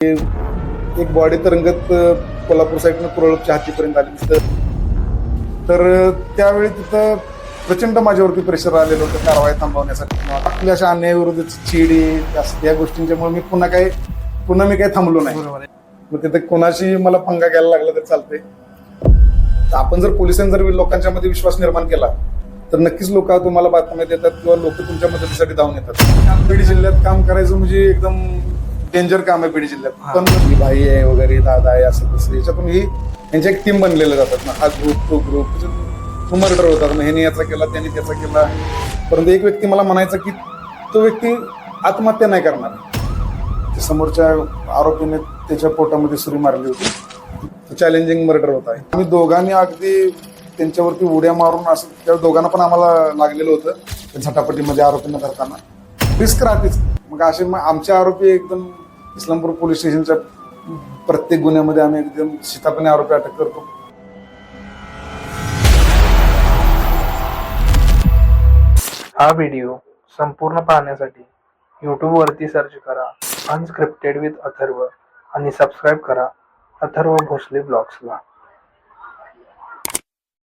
एक बॉडी तरंगत कोल्हापूर साईडनं कुरळपच्या हातीपर्यंत आली तिथं. तर त्यावेळी तिथं प्रचंड माझ्यावरती प्रेशर आलेलं होतं कारवाई थांबवण्यासाठी. आपल्या अशा अन्यायाविरोधाची चिडी या गोष्टींच्यामुळे मी पुन्हा मी काही थांबलो नाही. मग तिथे कोणाशी मला पंगा घ्यायला लागला तर चालतंय. आपण जर पोलिसांनी जर लोकांच्या मध्ये विश्वास निर्माण केला तर नक्कीच लोक तुम्हाला बातम्या देतात किंवा लोक तुमच्या मदतीसाठी धावून येतात. बीड जिल्ह्यात काम करायचं म्हणजे एकदम डेंजर काम आहे बीड जिल्ह्यात. पण ही भाई आहे वगैरे दादा आहे असं तसं याच्यातून ही यांच्या एक टीम बनलेल्या जातात ना. हा ग्रुप तो ग्रुप मर्डर होतात. मग ह्याने याचा केला त्याने त्याचा केला. परंतु एक व्यक्ती मला म्हणायचा की तो व्यक्ती आत्महत्या नाही करणार. समोरच्या आरोपीने त्याच्या पोटामध्ये सुरी मारली होती. चॅलेंजिंग मर्डर होता. आम्ही दोघांनी अगदी त्यांच्यावरती उड्या मारून असं त्या दोघांना पण आम्हाला लागलेलं होतं झटापटीमध्ये आरोपींना धरताना. रिस्क राहतेच. मग असे आमचे आरोपी एकदम इस्लामपूर पोलीस स्टेशनच्या प्रत्येक गुन्ह्यामध्ये आम्ही एकदम शितापणे आरोपी अटक करतो. हा व्हिडिओ संपूर्ण पाहण्यासाठी YouTube वरती सर्च करा अनस्क्रिप्टेड विथ अथर्व आणि सबस्क्राईब करा अथर्व भोसले ब्लॉग्सला.